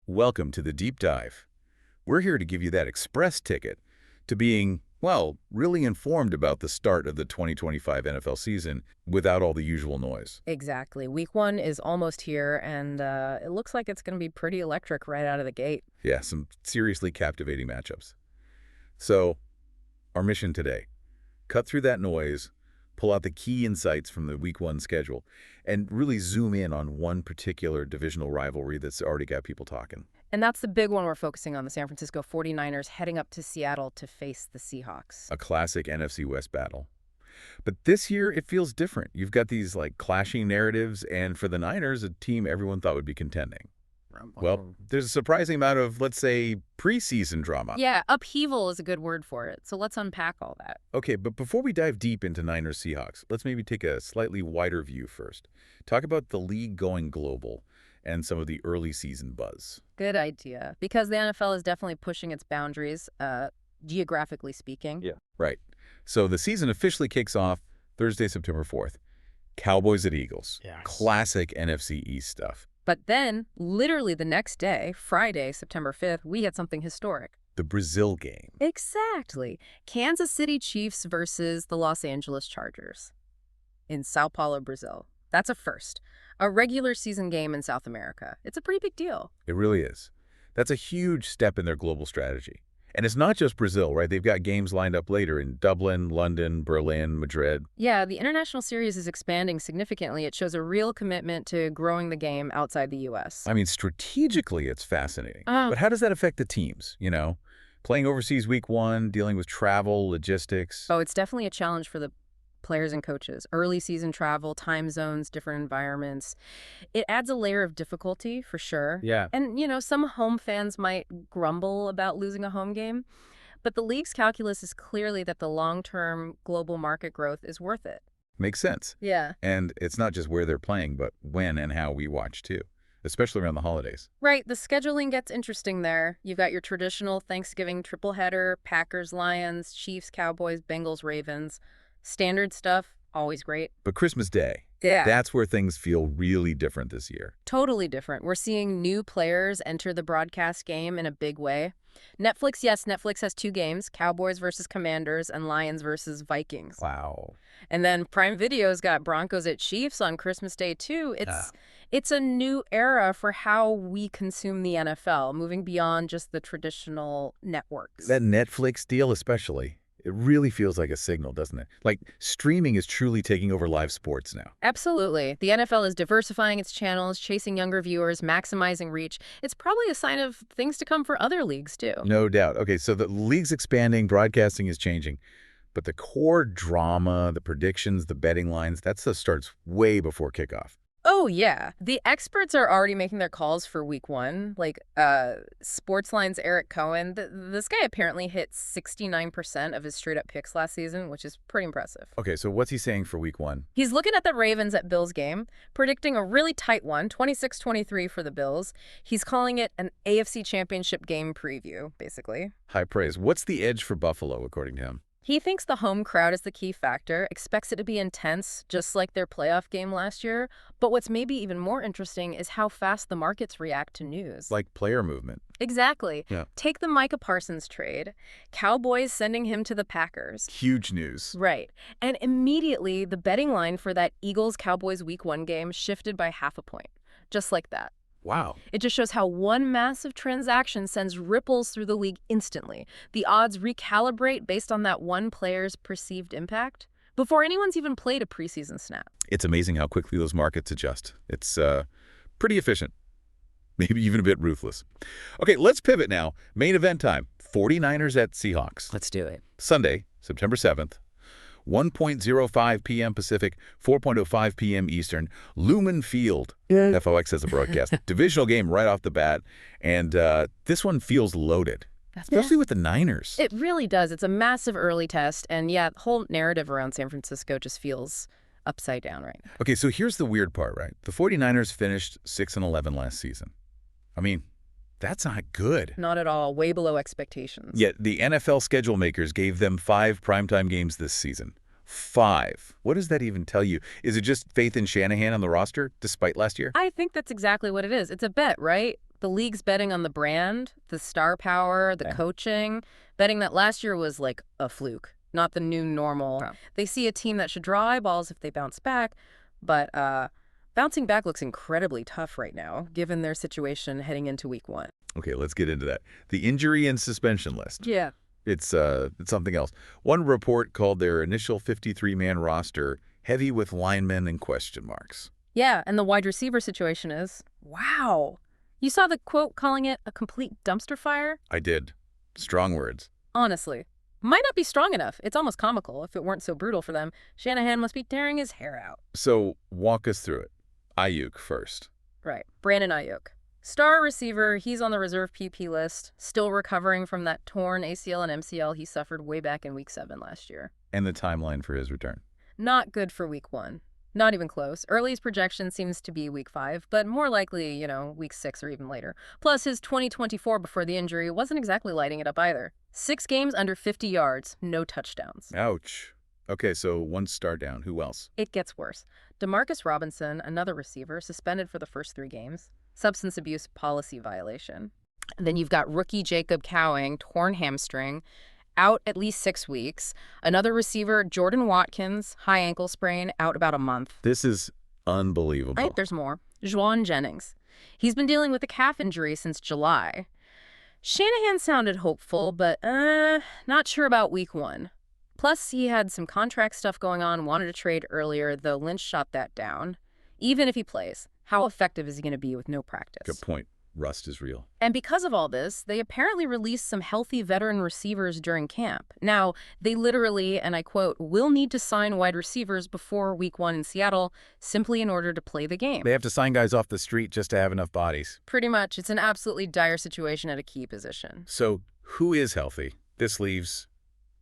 Welcome to the Deep Dive. We're here to give you that express ticket to being, well, really informed about the start of the 2025 NFL season without all the usual noise. Exactly. Week one is almost here, and it looks like it's going to be pretty electric right out of the gate. Yeah, some seriously captivating matchups. So, our mission today, cut through that noise, pull out the key insights from the Week 1 schedule, and really zoom in on one particular divisional rivalry that's already got people talking. And that's the big one we're focusing on, the San Francisco 49ers heading up to Seattle to face the Seahawks. A classic NFC West battle. But this year, it feels different. You've got these, clashing narratives, and for the Niners, a team everyone thought would be contending. Well, there's a surprising amount of, let's say, preseason drama. Yeah, upheaval is a good word for it. So let's unpack all that. Okay, but before we dive deep into Niners Seahawks, let's maybe take a slightly wider view first. Talk about the league going global and some of the early season buzz. Good idea. Because the NFL is definitely pushing its boundaries, geographically speaking. Yeah. Right. So the season officially kicks off Thursday, September 4th. Cowboys at Eagles. Yes. Classic NFC East stuff. But then, literally the next day, Friday, September 5th, we had something historic. The Brazil game. Exactly. Kansas City Chiefs versus the Los Angeles Chargers in Sao Paulo, Brazil. That's a first. A regular season game in South America. It's a pretty big deal. It really is. That's a huge step in their global strategy. And it's not just Brazil, right? They've got games lined up later in Dublin, London, Berlin, Madrid. Yeah, the international series is expanding significantly. It shows a real commitment to growing the game outside the U.S. I mean, strategically, it's fascinating. But how does that affect the teams, Playing overseas week 1, dealing with travel, logistics. Oh, it's definitely a challenge for the players and coaches. Early season travel, time zones, different environments. It adds a layer of difficulty for sure. Yeah. And, some home fans might grumble about losing a home game, but the league's calculus is clearly that the long-term global market growth is worth it. Makes sense. Yeah. And it's not just where they're playing, but when and how we watch too, especially around the holidays. Right. The scheduling gets interesting there. You've got your traditional Thanksgiving triple header, Packers, Lions, Chiefs, Cowboys, Bengals, Ravens. Standard stuff, always great. But Christmas Day, Yeah. that's where things feel really different this year. Totally different. We're seeing new players enter the broadcast game in a big way. Netflix has 2 games, Cowboys versus Commanders and Lions versus Vikings. Wow. And then Prime Video's got Broncos at Chiefs on Christmas Day, too. It's a new era for how we consume the NFL, moving beyond just the traditional networks. That Netflix deal especially, it really feels like a signal, doesn't it? Like streaming is truly taking over live sports now. Absolutely. The NFL is diversifying its channels, chasing younger viewers, maximizing reach. It's probably a sign of things to come for other leagues, too. No doubt. Okay, so the league's expanding, broadcasting is changing. But the core drama, the predictions, the betting lines, that stuff starts way before kickoff. Oh, yeah. The experts are already making their calls for week 1. Like, Sportsline's Eric Cohen, this guy apparently hit 69% of his straight-up picks last season, which is pretty impressive. Okay, so what's he saying for week 1? He's looking at the Ravens at Bills game, predicting a really tight one, 26-23 for the Bills. He's calling it an AFC Championship game preview, basically. High praise. What's the edge for Buffalo, according to him? He thinks the home crowd is the key factor, expects it to be intense, just like their playoff game last year. But what's maybe even more interesting is how fast the markets react to news. Like player movement. Exactly. Yeah. Take the Micah Parsons trade. Cowboys sending him to the Packers. Huge news. Right. And immediately, the betting line for that Eagles-Cowboys Week 1 game shifted by half a point. Just like that. Wow. It just shows how one massive transaction sends ripples through the league instantly. The odds recalibrate based on that one player's perceived impact before anyone's even played a preseason snap. It's amazing how quickly those markets adjust. It's pretty efficient, maybe even a bit ruthless. Okay, let's pivot now. Main event time. 49ers at Seahawks. Let's do it. Sunday, September 7th. 1:05 p.m. Pacific, 4:05 p.m. Eastern, Lumen Field. FOX has a broadcast. Divisional game right off the bat, and this one feels loaded, especially with the Niners. It really does. It's a massive early test, and yeah, the whole narrative around San Francisco just feels upside down right now. Okay, so here's the weird part, right? The 49ers finished 6-11 last season. I mean, that's not good. Not at all. Way below expectations. Yet the NFL schedule makers gave them 5 primetime games this season. 5. What does that even tell you? Is it just faith in Shanahan on the roster, despite last year? I think that's exactly what it is. It's a bet, right? The league's betting on the brand, the star power, the coaching, betting that last year was like a fluke, not the new normal. Oh. They see a team that should draw eyeballs if they bounce back, but bouncing back looks incredibly tough right now, given their situation heading into week 1. Okay, let's get into that. The injury and suspension list. Yeah. It's something else. One report called their initial 53-man roster heavy with linemen and question marks. Yeah, and the wide receiver situation is, wow. You saw the quote calling it a complete dumpster fire? I did. Strong words. Honestly. Might not be strong enough. It's almost comical. If it weren't so brutal for them, Shanahan must be tearing his hair out. So, walk us through it. Aiyuk first. Right. Brandon Aiyuk. Star receiver, he's on the reserve PP list, still recovering from that torn ACL and MCL he suffered way back in week 7 last year. And the timeline for his return? Not good for week 1. Not even close. Early's projection seems to be week 5, but more likely, week 6 or even later. Plus, his 2024 before the injury wasn't exactly lighting it up either. 6 games under 50 yards, no touchdowns. Ouch. Okay, so 1 star down. Who else? It gets worse. Demarcus Robinson, another receiver, suspended for the first 3 games. Substance abuse policy violation. And then you've got rookie Jacob Cowing, torn hamstring, out at least 6 weeks. Another receiver, Jordan Watkins, high ankle sprain, out about a month. This is unbelievable. I think there's more. Jauan Jennings. He's been dealing with a calf injury since July. Shanahan sounded hopeful, but not sure about week 1. Plus, he had some contract stuff going on, wanted to trade earlier, though Lynch shot that down. Even if he plays, how effective is he going to be with no practice? Good point. Rust is real. And because of all this, they apparently released some healthy veteran receivers during camp. Now, they literally, and I quote, will need to sign wide receivers before week 1 in Seattle simply in order to play the game. They have to sign guys off the street just to have enough bodies. Pretty much. It's an absolutely dire situation at a key position. So, who is healthy? This leaves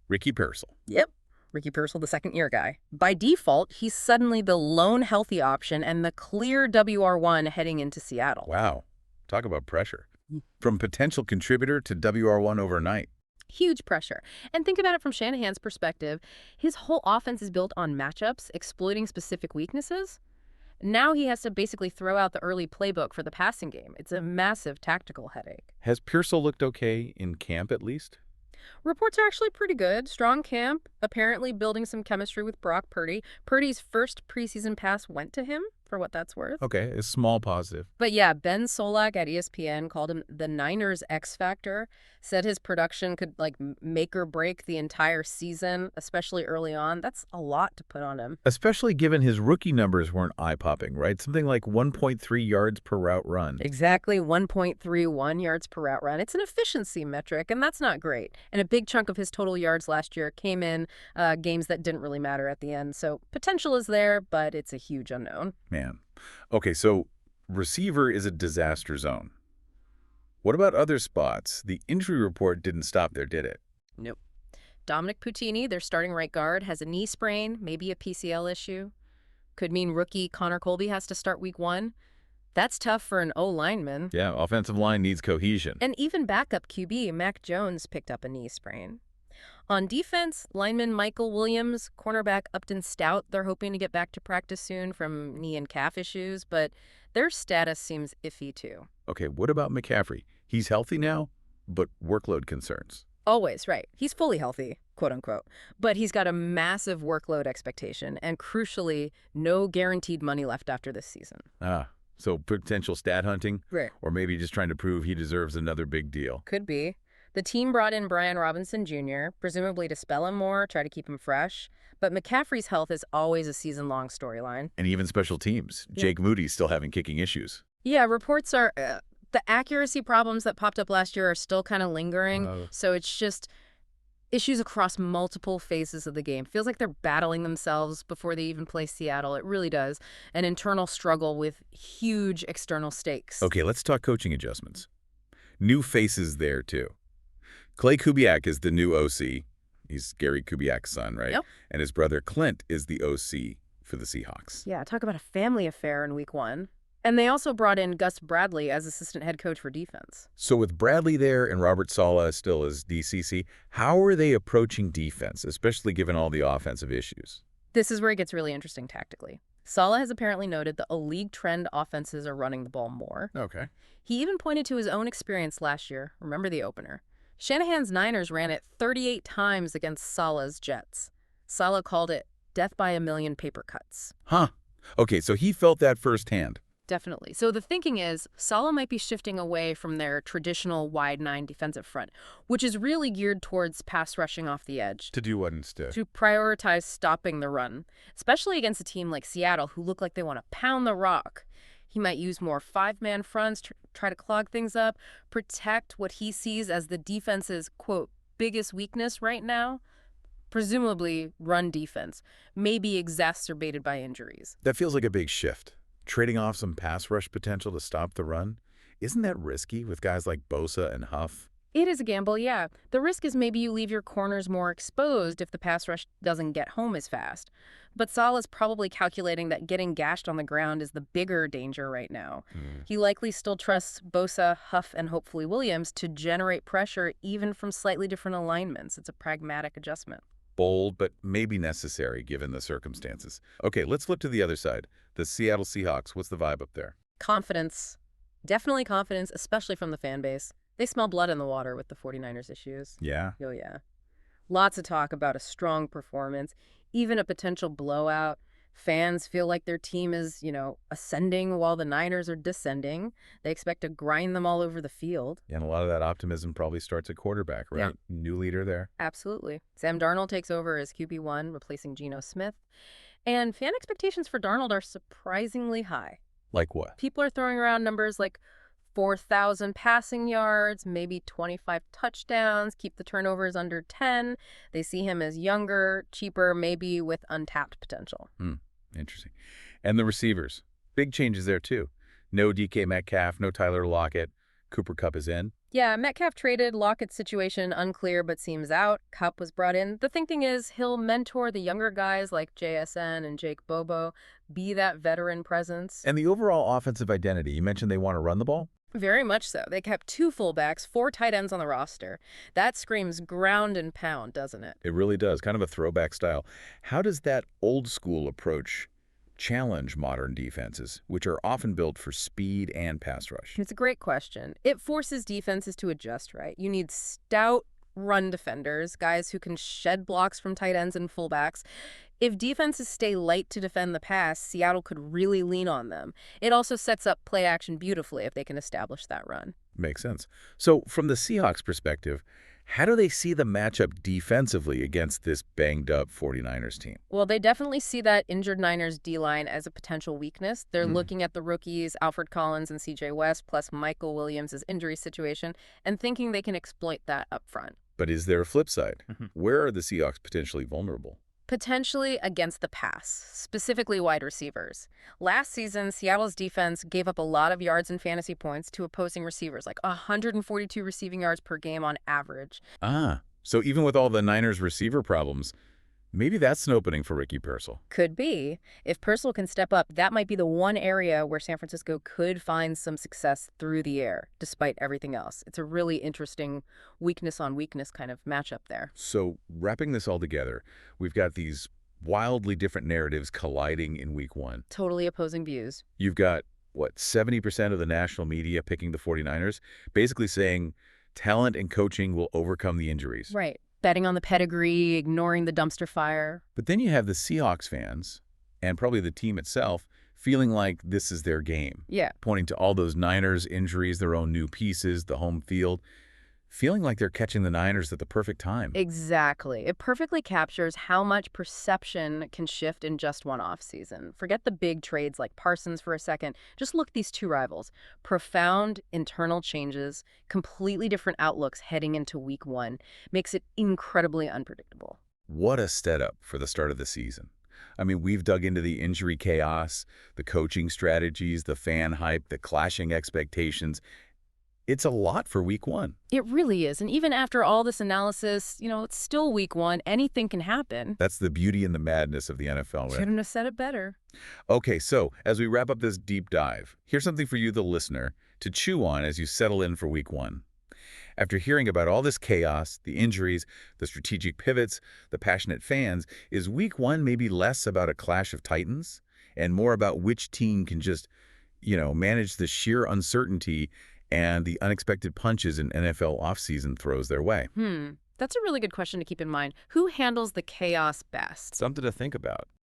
Ricky Pearsall. Yep. Ricky Pearsall, the second-year guy. By default, he's suddenly the lone healthy option and the clear WR1 heading into Seattle. Wow. Talk about pressure. From potential contributor to WR1 overnight. Huge pressure. And think about it from Shanahan's perspective. His whole offense is built on matchups, exploiting specific weaknesses. Now he has to basically throw out the early playbook for the passing game. It's a massive tactical headache. Has Pearsall looked okay in camp at least? Reports are actually pretty good. Strong camp, apparently building some chemistry with Brock Purdy. Purdy's first preseason pass went to him, for what that's worth. Okay, a small positive. But yeah, Ben Solak at ESPN called him the Niners X Factor, said his production could make or break the entire season, especially early on. That's a lot to put on him. Especially given his rookie numbers weren't eye-popping, right? Something like 1.3 yards per route run. Exactly, 1.31 yards per route run. It's an efficiency metric, and that's not great. And a big chunk of his total yards last year came in games that didn't really matter at the end. So potential is there, but it's a huge unknown. Man. Okay, so receiver is a disaster zone. What about other spots? The injury report didn't stop there, did it? Nope. Dominic Puccini, their starting right guard, has a knee sprain, maybe a PCL issue. Could mean rookie Connor Colby has to start week 1. That's tough for an O-lineman. Yeah, offensive line needs cohesion. And even backup QB Mac Jones picked up a knee sprain. On defense, lineman Michael Williams, cornerback Upton Stout, they're hoping to get back to practice soon from knee and calf issues, but their status seems iffy too. Okay, what about McCaffrey? He's healthy now, but workload concerns. Always, right. He's fully healthy, quote unquote, but he's got a massive workload expectation and, crucially, no guaranteed money left after this season. So potential stat hunting? Right. Or maybe just trying to prove he deserves another big deal. Could be. The team brought in Brian Robinson Jr., presumably to spell him more, try to keep him fresh. But McCaffrey's health is always a season-long storyline. And even special teams. Yeah. Jake Moody's still having kicking issues. Yeah, reports are the accuracy problems that popped up last year are still kind of lingering. So it's just issues across multiple phases of the game. Feels like they're battling themselves before they even play Seattle. It really does. An internal struggle with huge external stakes. Okay, let's talk coaching adjustments. New faces there, too. Clay Kubiak is the new OC. He's Gary Kubiak's son, right? Yep. And his brother Clint is the OC for the Seahawks. Yeah, talk about a family affair in week 1. And they also brought in Gus Bradley as assistant head coach for defense. So with Bradley there and Robert Saleh still as DCC, how are they approaching defense, especially given all the offensive issues? This is where it gets really interesting tactically. Saleh has apparently noted that a league trend offenses are running the ball more. Okay. He even pointed to his own experience last year. Remember the opener. Shanahan's Niners ran it 38 times against Saleh's Jets. Saleh called it death by a million paper cuts. Huh. Okay, so he felt that firsthand. Definitely. So the thinking is Saleh might be shifting away from their traditional wide nine defensive front, which is really geared towards pass rushing off the edge, To do what instead? to prioritize stopping the run, especially against a team like Seattle who look like they want to pound the rock. He might use more five-man fronts to try to clog things up, protect what he sees as the defense's, quote, biggest weakness right now, presumably run defense, maybe exacerbated by injuries. That feels like a big shift. Trading off some pass rush potential to stop the run? Isn't that risky with guys like Bosa and Huff? It is a gamble, yeah. The risk is maybe you leave your corners more exposed if the pass rush doesn't get home as fast. But Saul is probably calculating that getting gashed on the ground is the bigger danger right now. He likely still trusts Bosa, Huff, and hopefully Williams to generate pressure even from slightly different alignments. It's a pragmatic adjustment. Bold, but maybe necessary given the circumstances. Okay, let's flip to the other side. The Seattle Seahawks, what's the vibe up there? Confidence. Definitely confidence, especially from the fan base. They smell blood in the water with the 49ers issues. Yeah? Oh, yeah. Lots of talk about a strong performance, even a potential blowout. Fans feel like their team is, ascending while the Niners are descending. They expect to grind them all over the field. And a lot of that optimism probably starts at quarterback, right? Yeah. New leader there. Absolutely. Sam Darnold takes over as QB1, replacing Geno Smith. And fan expectations for Darnold are surprisingly high. Like what? People are throwing around numbers like 4,000 passing yards, maybe 25 touchdowns, keep the turnovers under 10. They see him as younger, cheaper, maybe with untapped potential. Interesting. And the receivers. Big changes there, too. No DK Metcalf, no Tyler Lockett. Cooper Kupp is in. Yeah, Metcalf traded, Lockett's situation unclear but seems out. Kupp was brought in. The thinking is he'll mentor the younger guys like JSN and Jake Bobo, be that veteran presence. And the overall offensive identity, you mentioned they want to run the ball? Very much so. They kept 2 fullbacks, 4 tight ends on the roster. That screams ground and pound, doesn't it? It really does. Kind of a throwback style. How does that old school approach challenge modern defenses, which are often built for speed and pass rush? It's a great question. It forces defenses to adjust, right? You need stout run defenders, guys who can shed blocks from tight ends and fullbacks. If defenses stay light to defend the pass, Seattle could really lean on them. It also sets up play action beautifully if they can establish that run. Makes sense. So from the Seahawks perspective, how do they see the matchup defensively against this banged-up 49ers team? Well, they definitely see that injured Niners D-line as a potential weakness. They're looking at the rookies, Alfred Collins and C.J. West, plus Michael Williams' injury situation, and thinking they can exploit that up front. But is there a flip side? Where are the Seahawks potentially vulnerable? Potentially against the pass, specifically wide receivers. Last season, Seattle's defense gave up a lot of yards and fantasy points to opposing receivers, like 142 receiving yards per game on average. So even with all the Niners receiver problems, maybe that's an opening for Ricky Pearsall. Could be. If Pearsall can step up, that might be the one area where San Francisco could find some success through the air, despite everything else. It's a really interesting weakness-on-weakness kind of matchup there. So wrapping this all together, we've got these wildly different narratives colliding in week 1. Totally opposing views. You've got, 70% of the national media picking the 49ers, basically saying talent and coaching will overcome the injuries. Right. Betting on the pedigree, ignoring the dumpster fire. But then you have the Seahawks fans, and probably the team itself, feeling like this is their game. Yeah. Pointing to all those Niners injuries, their own new pieces, the home field, feeling like they're catching the Niners at the perfect time. Exactly. It perfectly captures how much perception can shift in just one offseason. Forget the big trades like Parsons for a second. Just look at these 2 rivals. Profound internal changes, completely different outlooks heading into week 1. Makes it incredibly unpredictable. What a setup for the start of the season. I mean, we've dug into the injury chaos, the coaching strategies, the fan hype, the clashing expectations. It's a lot for week 1. It really is. And even after all this analysis, it's still week 1. Anything can happen. That's the beauty and the madness of the NFL, right? Couldn't have said it better. Okay, so as we wrap up this deep dive, here's something for you, the listener, to chew on as you settle in for week 1. After hearing about all this chaos, the injuries, the strategic pivots, the passionate fans, is week 1 maybe less about a clash of titans and more about which team can just, manage the sheer uncertainty and the unexpected punches an NFL offseason throws their way. That's a really good question to keep in mind. Who handles the chaos best? Something to think about.